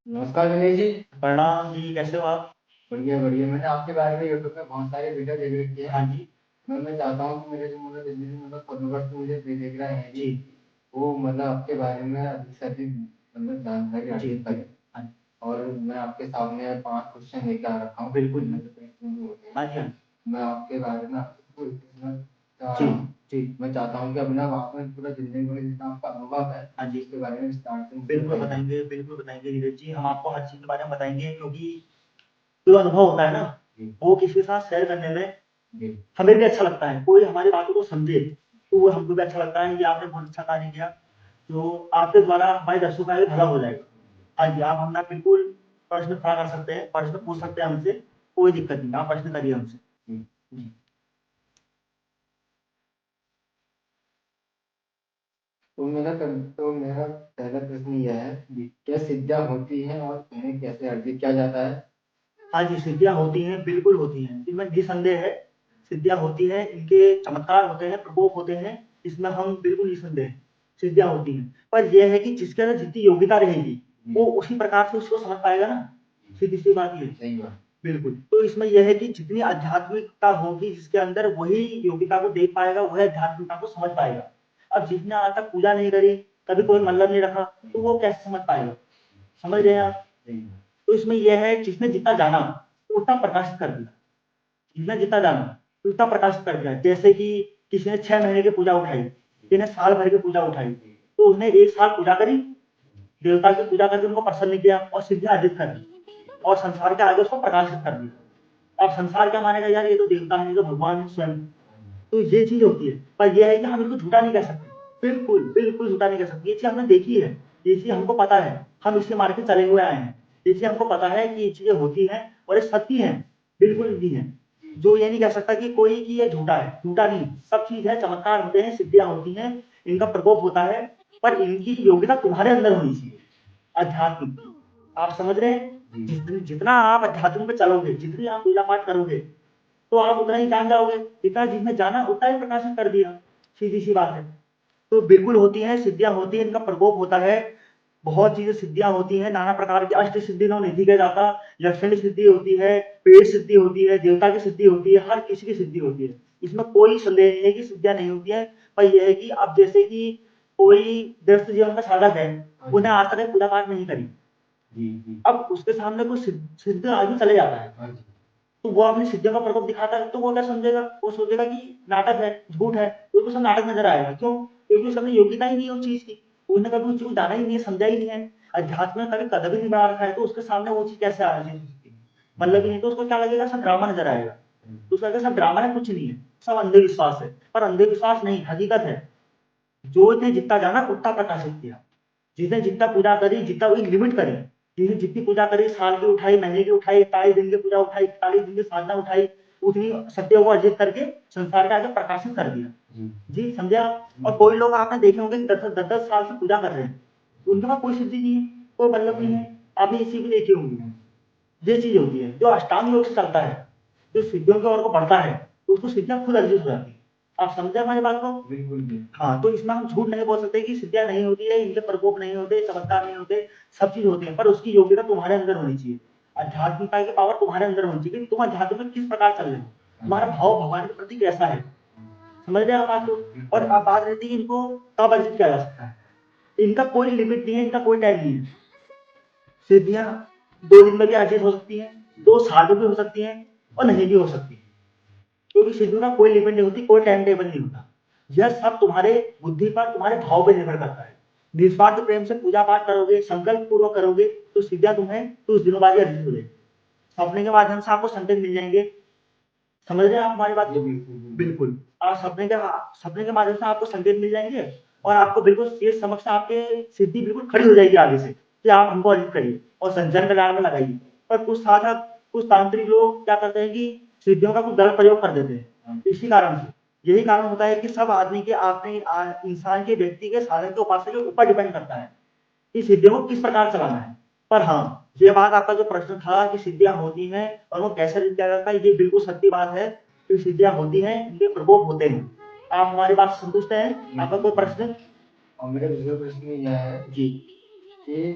नमस्कार विनय जी। प्रणाम जी, कैसे हो आप? बढ़िया बढ़िया, मैंने आपके बारे में यूट्यूब पे बहुत सारे वीडियो देख रखी है। हाँ जी। मैं चाहता हूँ कि मेरे जो जिंदगी में फॉलोवर्स मुझे देख रहे हैं जी। वो आपके बारे में अधिक से अधिक जानकारी जी। हासिल करें। हाँ जी। और मैं आपके सामने 5 क्वेश्चन लेकर आ रखा हूँ बिल्कुल। जिनमें से 3 हिंदी होते हैं। हाँ जी, हाँ जी। मैं आपके बारे में आपसे पूरी पूछना चाह जी। रहा हूँ। जी। मैं चाहता हूँ कि अभिनव आपने पूरा जिंदगी में जितना आपका अनुभव है हाँ जी। उसके बारे में विस्तार से मुझे बिल्कुल बताइए। बताएंगे, बिल्कुल बताएंगे नीरज जी, हम आपको हर चीज के बारे में बताएंगे, क्योंकि जो अनुभव होता है ना, जी वो किसी के साथ शेयर करने में जी हमें भी अच्छा लगता है। कोई हमारी बातों को समझे तो वो हमको भी अच्छा लगता है। ये आपने बहुत अच्छा कार्य किया, जो आपके द्वारा हमारे दर्शकों का भी भला हो जाएगा। हाँ जी, आप हमारा बिल्कुल प्रश्न खड़ा कर सकते हैं, प्रश्न पूछ सकते हैं हमसे, कोई दिक्कत नहीं, आप प्रश्न करिए हमसे। जी। जी। तो मेरा पहला प्रश्न यह है, जी। क्या सिद्धियाँ होती हैं और उन्हें कैसे अर्जित किया जाता है? हाँ जी, सिद्धियाँ होती हैं, बिल्कुल होती हैं। इनमें निसंदेह है, सिद्धियाँ होती हैं, इनके चमत्कार होते हैं, प्रकोप होते हैं, इसमें हम बिल्कुल निसंदेह हैं, सिद्धियाँ होती हैं। पर यह है कि जिसके अंदर जितनी योग्यता रहेगी, वो उसी प्रकार से उसको समझ पाएगा ना, सीधी-सी बात ये है। सही बात। बिल्कुल, तो इसमें यह है कि जितनी आध्यात्मिकता होगी जिसके अंदर, वही योग्यता को देख पाएगा, वह आध्यात्मिकता को समझ पाएगा। अब जिसने आज तक पूजा नहीं करी, कभी कोई मतलब नहीं रखा, तो वो कैसे समझ पाएगा? समझ रहे हैं आप? सही बात। तो इसमें यह है, जिसने जितना जाना उतना प्रकाशित कर दिया, जितना जितना जाना उतना प्रकाशित कर दिया। जैसे कि किसी ने 6 महीने की पूजा उठाई, किसी ने साल भर की पूजा उठाई, तो उसने 1 साल पूजा करी, देवता की पूजा करके उनको प्रसन्न किया और सिद्धियां अर्जित कर दी, और संसार के आगे उसको प्रकाशित कर दिया। अब संसार क्या मानेगा, यार ये तो देवता है, ये तो भगवान है स्वयं। तो ये चीज होती है, पर यह है कि हम इसको झूठा नहीं कह सकते। बिल्कुल बिल्कुल झूठा नहीं कह सकते, ये चीज हमने देखी है, ये चीज हमको पता है, हम इसके मार्ग से चले हुए आए हैं। ये चीज हमको पता है कि ये चीजें होती हैं और ये सत्य है, बिल्कुल भी है। जो ये नहीं कह सकता कि कोई कि ये झूठा है, झूठा नहीं, सब चीज है, चमत्कार होते हैं, सिद्धियां होती हैं, इनका प्रकोप होता है, पर इनकी योग्यता तुम्हारे अंदर होनी चाहिए, अध्यात्म की। आप समझ रहे हैं? जितना आप अध्यात्म पे चलोगे, जितनी आप पूजा पाठ करोगे, तो आप उतना ही जान जाओगे। जितना जिसने जाना उतना ही प्रकाशन कर दिया, सीधी सी बात है। तो बिल्कुल होती है, सिद्धियां होती है, इनका प्रकोप होता है, बहुत चीजें सिद्धियां होती हैं, नाना प्रकार की अष्ट सिद्धि नहीं कहा जाता, लक्षण सिद्धि होती है, पेड़ सिद्धि होती है, देवता की सिद्धि होती है, हर किसी की सिद्धि होती है। इसमें कोई संदेह नहीं है कि सिद्धियां नहीं होती है। पर यह है कि अब जैसे कि कोई व्यस्त जीवन का साधक है, उन्हें आज तक पूजा पाठ नहीं करी, जी जी। अब उसके सामने कोई सिद्ध आदमी चले जाता है, हाँ जी। तो वो अपनी सिद्धियों का प्रकोप दिखाता है, तो वो क्या समझेगा, वो सोचेगा कि नाटक है, झूठ है, तो उसको सब नाटक नजर आएगा। क्यों? क्योंकि उसके अंदर योग्यता ही नहीं है उस चीज की, उसने कभी उस चीज को जाना ही नहीं है, समझा ही नहीं है, अध्यात्म में कभी कदम ही नहीं बढ़ा रखा है, तो उसके सामने वो चीज कैसे आ रही है, मतलब ही नहीं, तो उसको क्या लगेगा, सब ड्रामा नजर आएगा। तो उसको लगेगा सब ड्रामा है, कुछ नहीं है, सब अंधविश्वास है। पर अंधविश्वास नहीं, हकीकत है। जो ने जितना जाना उतना प्रकाशित किया, जिसने जितना पूजा करी, जितना एक लिमिट करी, जिसने जितनी पूजा करी, साल की उठाई, महीने की उठाई, 41 दिन की पूजा उठाई, 41 दिन की साधना उठाई, उतनी सत्यों को अर्जित करके संसार के आगे प्रकाशित कर दिया। जी, समझे आप? और कोई लोग आपने देखे होंगे 10-10 साल से पूजा कर रहे हैं, उनके पास कोई सिद्धि नहीं है, कोई मतलब नहीं है। आपने इसी को देखी होंगी, ये चीज होती है। जो अष्टांग योग से चलता है, जो सिद्धियों की ओर को बढ़ता है, तो उसको सिद्धियां खुद अर्जित हो जाती है। आप समझे हमारी बात को? बिल्कुल भी। हाँ, तो इसमें हम झूठ नहीं बोल सकते कि सिद्धियां नहीं होती है, इनके प्रकोप नहीं होते, चमत्कार नहीं होते, सब चीज होती है, पर उसकी योग्यता तुम्हारे अंदर होनी चाहिए, आध्यात्मिकता की पावर तुम्हारे अंदर होनी चाहिए कि तुम अध्यात्म में किस प्रकार चल रहे हो, तुम्हारा भाव भगवान के प्रति कैसा है। समझ रहे हैं आप बात को? और अब बात रहती है इनको कब अर्जित किया जा सकता है। इनका कोई लिमिट नहीं है, इनका कोई टाइम नहीं है। सिद्धियां 2 दिन में भी अर्जित हो सकती हैं, 2 साल में भी हो सकती हैं, और नहीं भी हो सकती है, क्योंकि सिद्धि का कोई लिमिट नहीं होती, कोई टाइम टेबल नहीं होता। यह सब तुम्हारे बुद्धि पर, तुम्हारे भाव पर निर्भर करता है। निस्वार्थ प्रेम से पूजा पाठ करोगे, संकल्प पूर्वक करोगे, तो सिद्धियां तुम्हें कुछ दिनों बाद ही अर्जित हो जाएगी। सपने के माध्यम से आपको संकेत मिल जाएंगे। समझ रहे हैं आप हमारी बात को? बिल्कुल। आप सपने के माध्यम से आपको संकेत मिल जाएंगे, और आपको बिल्कुल तेज समझ से आपके सिद्धि बिल्कुल खड़ी हो जाएगी आगे से कि आप हमको अर्जित करिए और संचरण कल्याण में लगाइए। पर कुछ साधक, कुछ तांत्रिक लोग क्या करते हैं कि सिद्धियों का कुछ गलत प्रयोग कर देते हैं, इसी कारण से। यही कारण होता है कि सब आदमी के अपने इंसान के, व्यक्ति के, साधन के, उपासक के ऊपर डिपेंड करता है कि सिद्धियों को किस प्रकार चलाना है। पर हाँ, ये बात, आपका जो प्रश्न था कि सिद्धियां होती हैं और वो कैसे अर्जित किया जाता है, ये बिल्कुल सत्य बात है कि सिद्धियां होती हैं, इनके प्रकोप होते हैं। आप हमारी बात से संतुष्ट हैं? आपका कोई प्रश्न? और मेरा दूसरा प्रश्न यह है जी। कि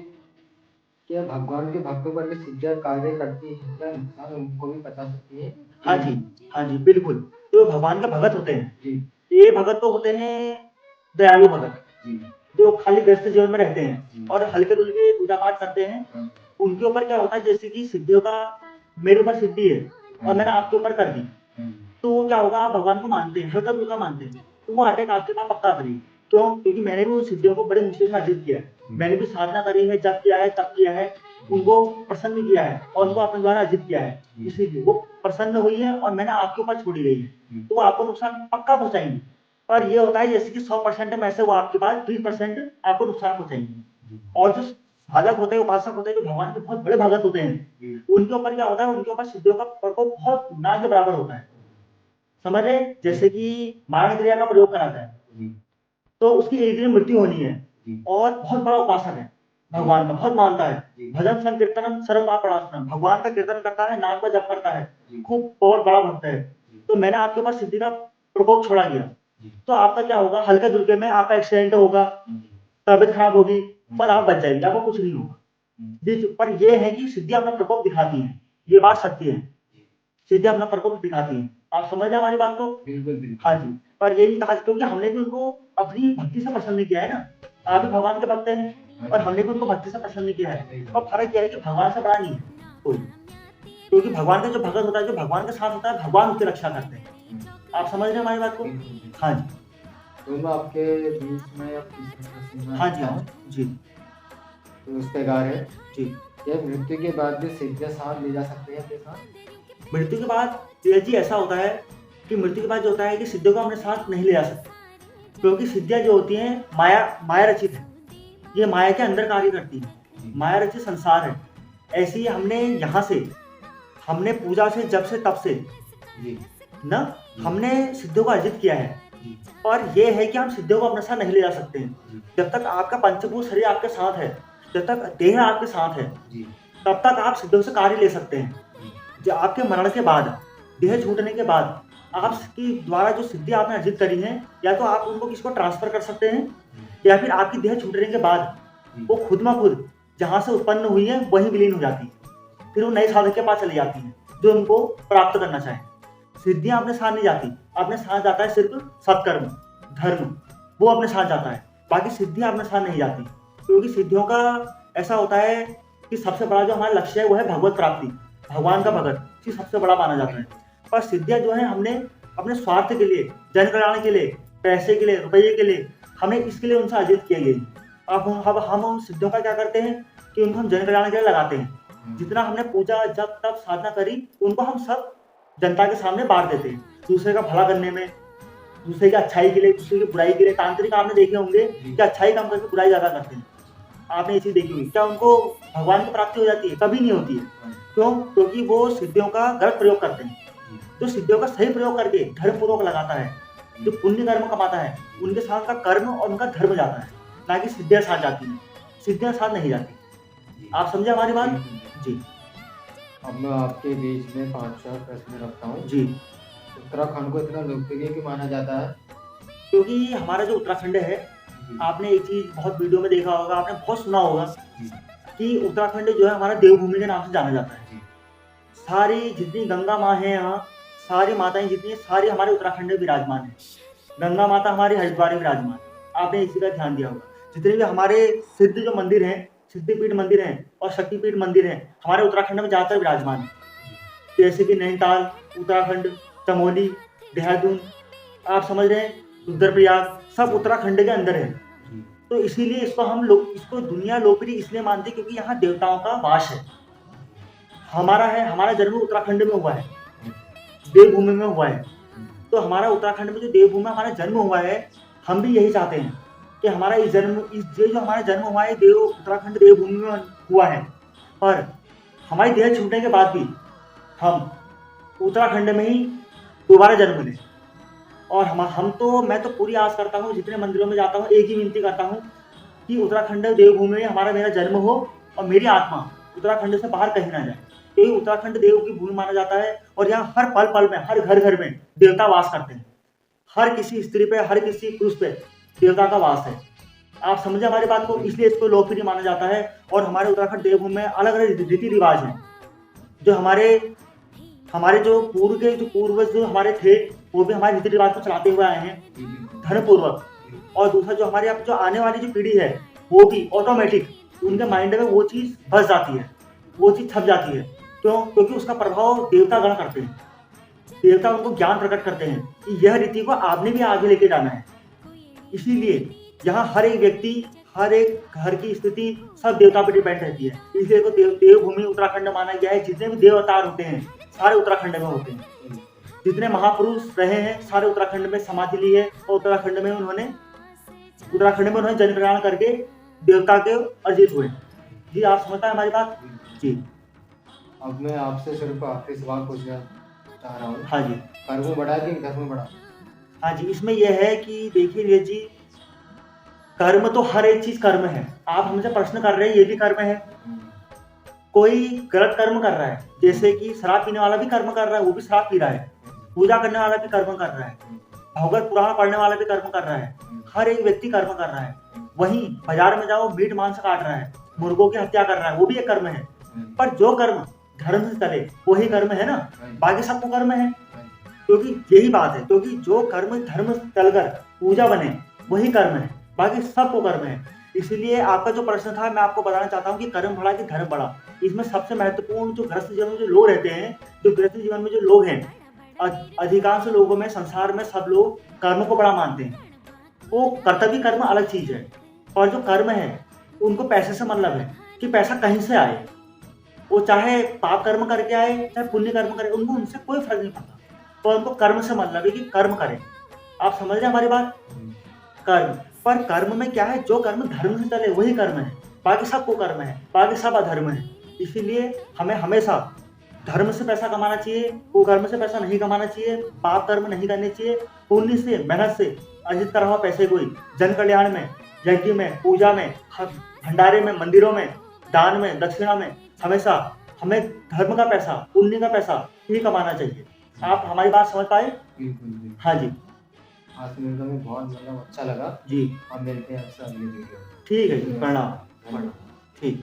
क्या भगवान के भक्तों पर भी सिद्धियां कार्य करती है, क्या नुकसान उनको भी बता सकती है? हाँ जी, हाँ जी, बिल्कुल। तो भगवान के भगत होते हैं, जी ये भगत तो होते हैं दयालु भगत, जी जो खाली व्यस्त जीवन में रहते हैं जी। और हल्के-फुल्के पूजा-पाठ करते हैं। हाँ, उनके ऊपर क्या होता है, जैसे कि सिद्धियों का मेरे ऊपर सिद्धि है और मैंने आपके ऊपर कर दी, हाँ, तो क्या होगा, आप भगवान को मानते हैं, श्रद्धा दुर्गा मानते हैं, तो वो अटैक आपके पास पक्का करेगी। क्यों? क्योंकि मैंने भी उन सिद्धियों को बड़े मुश्किल में अर्जित किया है। मैंने भी साधना करी है, जप किया है, तप किया है, उनको प्रसन्न किया है और उनको अपने द्वारा अर्जित किया है। इसीलिए वो प्रसन्न हुई है और मैंने आपके ऊपर छोड़ी गई है, तो वो आपको नुकसान पक्का पहुँचाएँगी। पर ये होता है जैसे कि 100% में से वो आपके पास 20% आपको नुकसान पहुँचाएँगी। और जो साधक होते हैं, उपासक होते हैं, जो भगवान के बहुत बड़े भगत होते हैं, उनके ऊपर क्या होता है, उनके ऊपर सिद्धियों का प्रकोप बहुत ना के बराबर होता है। समझ रहे हैं? जैसे कि मारण क्रिया का प्रयोग कराता है, तो उसकी एक दिन मृत्यु होनी है और बहुत बड़ा उपासक है, भगवान का बहुत मानता है, भजन संकीर्तनम सर्वपापनाशनम, भगवान का कीर्तन करता है, नाम का जप करता है, खूब बहुत बड़ा भक्त है। तो मैंने आपके पास सिद्धि का प्रकोप छोड़ा गया, तो आपका क्या होगा, हल्के दुर्गे में आपका एक्सीडेंट होगा, तबीयत खराब होगी, पर आप बच जाएंगे, आपको कुछ नहीं होगा। पर ये है कि सिद्धि अपना प्रकोप दिखाती है, ये बात सत्य है, सीधे अपना प्रकोप दिखाती है। आप समझ रहे हैं हमारी बात को? बिल्कुल बिल्कुल। हाँ जी, पर ये नहीं कहा, क्योंकि हमने भी उनको अपनी भक्ति से प्रसन्न किया है ना। आप भी भगवान के भक्त हैं और हमने भी उनको भक्ति से प्रसन्न किया है, और फर्क यह है कि भगवान से बड़ा नहीं है कोई, क्योंकि भगवान का जो भगत होता है, जो भगवान के साथ होता है, भगवान उसकी रक्षा करते हैं। आप समझ रहे हैं हमारी बात को? हाँ जी, तो मैं आपके बीच में अब तीसरा प्रश्न मैं हाँ जी, रखता हाँ हूँ। जी, तो रिश्तेदार है, जी। क्या मृत्यु के बाद भी सिद्धियां साथ ले जा सकते हैं अपने साथ? मृत्यु के बाद जी ऐसा होता है कि मृत्यु के बाद जो होता है कि सिद्धियों को अपने साथ नहीं ले जा सकते, क्योंकि सिद्धियां जो होती हैं माया माया रचित है, ये माया के अंदर कार्य करती है, माया रचित संसार है। ऐसे ही हमने यहाँ से, हमने पूजा से, जब से, तब से जी ना हमने सिद्धियों को अर्जित किया है, जी और ये है कि हम सिद्धियों को अपने साथ नहीं ले जा सकते हैं। जब तक आपका पंचभूत शरीर आपके साथ है, जब तक देह आपके साथ है, जी तब तक आप सिद्धियों से कार्य ले सकते हैं। जो आपके मरण के बाद, देह छूटने के बाद, आपकी द्वारा जो सिद्धि आपने अर्जित करी है, या तो आप उनको किसी को ट्रांसफर कर सकते हैं, या फिर आपकी देह छूटने के बाद वो खुद में खुद जहाँ से उत्पन्न हुई है वहीं विलीन हो जाती है, फिर वो नए साधक के पास चली जाती है जो उनको प्राप्त करना चाहे। सिद्धियां अपने साथ नहीं जाती, अपने साथ जाता है सिर्फ सत्कर्म, धर्म, वो अपने साथ जाता है, बाकी सिद्धियां अपने साथ नहीं जाती। क्योंकि सिद्धियों का ऐसा होता है कि सबसे बड़ा जो हमारा लक्ष्य है वो है भगवत प्राप्ति, भगवान का भगत, ये सबसे बड़ा माना जाता है। पर सिद्धियां जो है हमने अपने स्वार्थ के लिए, जन कल्याण के लिए, पैसे के लिए, रुपये के लिए, हमने इसके लिए उनसे अर्जित किया गई। अब हम उन सिद्धियों का क्या करते हैं कि उनको हम जन कल्याण के लिए लगाते हैं। जितना हमने पूजा, जप, तप, साधना करी, उनको हम सब जनता के सामने बांट देते हैं, दूसरे का भला करने में, दूसरे की अच्छाई के लिए, दूसरे की बुराई के लिए। तांत्रिक आपने देखे होंगे कि अच्छाई कम करके बुराई ज्यादा करते हैं, आपने ये चीज देखी होगी। क्या उनको भगवान की प्राप्ति हो जाती है? कभी नहीं होती है। क्यों? क्योंकि वो सिद्धियों का गलत प्रयोग करते हैं। जो सिद्धियों का सही प्रयोग करके धर्म पूर्वक लगाता है, जो पुण्य कर्म कमाता है, उनके साथ का कर्म और उनका धर्म जाता है, ना कि सिद्धियां साथ जाती हैं। सिद्धियां साथ नहीं जाती। आप समझे हमारी बात? जी अब मैं आपके बीच में 5-4 प्रश्न रखता हूँ। जी। उत्तराखंड को इतना लोकप्रिय क्यों माना जाता है? क्योंकि हमारा जो उत्तराखंड है, आपने एक चीज बहुत वीडियो में देखा होगा, आपने बहुत सुना होगा कि उत्तराखंड जो है हमारा देवभूमि के नाम से जाना जाता है। सारी जितनी गंगा माँ है यहाँ, सारी माताएं जितनी हैं, सारी हमारे उत्तराखंड में विराजमान है। गंगा माता हमारी हरिद्वार में विराजमान है, आपने इसी का ध्यान दिया होगा। जितने भी हमारे सिद्ध जो मंदिर हैं, सिद्धिपीठ मंदिर हैं और शक्तिपीठ मंदिर हैं, हमारे उत्तराखंड में ज़्यादातर विराजमान है। जैसे कि नैनीताल, उत्तराखंड, चमोली, देहरादून, आप समझ रहे हैं, रुद्रप्रयाग, सब उत्तराखंड के अंदर है। तो इसीलिए इसको हम लोग, इसको दुनिया लोकप्रिय इसलिए मानते हैं क्योंकि यहाँ देवताओं का वास है। हमारा जन्म उत्तराखंड में हुआ है, देवभूमि में हुआ है। तो हमारा उत्तराखंड में जो देवभूमि में हमारा जन्म हुआ है, हम भी यही चाहते हैं कि हमारा जो हमारा जन्म हुआ है, उत्तराखंड देवभूमि में हुआ है। पर हमारी देह छूटने के बाद भी हम उत्तराखंड में ही दोबारा जन्म लें। और मैं तो पूरी आस करता हूँ, जितने मंदिरों में जाता हूँ एक ही विनती करता हूँ कि उत्तराखंड देवभूमि में मेरा जन्म हो और मेरी आत्मा उत्तराखंड से बाहर कहीं ना जाए। क्योंकि उत्तराखंड देव की भूमि माना जाता है और यहाँ हर पल पल में, हर घर में देवता वास करते हैं। हर किसी स्त्री पे, हर किसी पुरुष पे देवता का वास है। आप समझे हमारी बात को, इसलिए इसको लोकप्रिय माना जाता है। और हमारे उत्तराखंड देवभूमि में अलग अलग रीति रिवाज हैं, जो हमारे जो पूर्वज जो हमारे थे, वो भी हमारे रीति रिवाज को चलाते हुए आए हैं जी बिल्कुल। धर्मपूर्वक। और दूसरा जो हमारे अब जो आने वाली जो पीढ़ी है, वो भी ऑटोमेटिक उनके माइंड में वो चीज बस जाती है, वो चीज छप जाती है। क्यों? क्योंकि उसका प्रभाव देवता गण करते हैं। देवता उनको ज्ञान प्रकट करते हैं कि यह रीति को आपने भी आगे लेके जाना है। इसीलिए यहाँ हर एक व्यक्ति, हर एक घर की स्थिति सब देवता पर डिपेंड रहती है। इसलिए को देवभूमि उत्तराखंड माना गया है। जितने भी देव अवतार होते हैं सारे उत्तराखंड में होते हैं। जितने महापुरुष रहे हैं सारे उत्तराखंड में समाधि ली है, और उत्तराखंड में उन्होंने जन कल्याण करके देवता के अर्जित हुए। जी आप समझता है हमारी बात? जी अब मैं आपसे सिर्फ आखिरी सवाल पूछना चाह रहा हूँ। हाँ जी, कर्म बढ़ा कि धर्म बढ़ा? हाँ जी, इसमें यह है कि देखिए वीर जी, कर्म तो हर एक चीज कर्म है। आप हमसे प्रश्न कर रहे हैं, ये भी कर्म है। कोई गलत कर्म कर रहा है, जैसे कि शराब पीने वाला भी कर्म कर रहा है, वो भी शराब पी रहा है। पूजा करने वाला भी कर्म कर रहा है, भगवत पुराण पढ़ने वाला भी कर्म कर रहा है। हर एक व्यक्ति कर्म कर रहा है। वहीं बाजार में जाओ, मीट मांस काट रहा है, मुर्गों की हत्या कर रहा है, वो भी एक कर्म है। पर जो कर्म धर्म से चले वही कर्म है ना, बाकी सबको कर्म है। क्योंकि यही बात है, क्योंकि जो कर्म धर्म से चलकर पूजा बने वही कर्म है, बाकी सबको कर्म है। इसीलिए आपका जो प्रश्न था, मैं आपको बताना चाहता हूँ कि कर्म बढ़ा कि धर्म बढ़ा। इसमें सबसे महत्वपूर्ण जो गृहस्थ जीवन में जो लोग रहते हैं, जो गृहस्थ जीवन में जो लोग हैं, अधिकांश लोगों में, संसार में सब लोग कर्म को बड़ा मानते हैं। वो कर्तव्य कर्म अलग चीज है, और जो कर्म है उनको पैसे से मतलब है कि पैसा कहीं से आए। वो चाहे पाप कर्म करके आए चाहे पुण्य कर्म करे, उनको उनसे कोई फर्क नहीं पड़ता। तो उनको कर्म से मतलब है कि कर्म करें। आप समझ रहे हैं हमारी बात? कर्म, पर कर्म में क्या है, जो कर्म धर्म से चले वही कर्म है, बाकी सबको कर्म है, बाकी सब अधर्म है। इसीलिए हमें हमेशा धर्म से पैसा कमाना चाहिए, कुकर्म से पैसा नहीं कमाना चाहिए, पाप कर्म नहीं करने चाहिए। पुण्य से, मेहनत से अर्जित करा हुआ पैसे को ही जन कल्याण में, यज्ञ में, पूजा में, भंडारे में, मंदिरों में, दान में, दक्षिणा में, हमेशा हमें धर्म का पैसा, पुण्य का पैसा ही कमाना चाहिए। आप हमारी बात समझ पाए? बिल्कुल। हाँ जी, आज मिलकर में बहुत मतलब अच्छा लगा जी हम मिलते हैं आपसे अगली वीडियो में। ठीक है जी, प्रणाम। ठीक।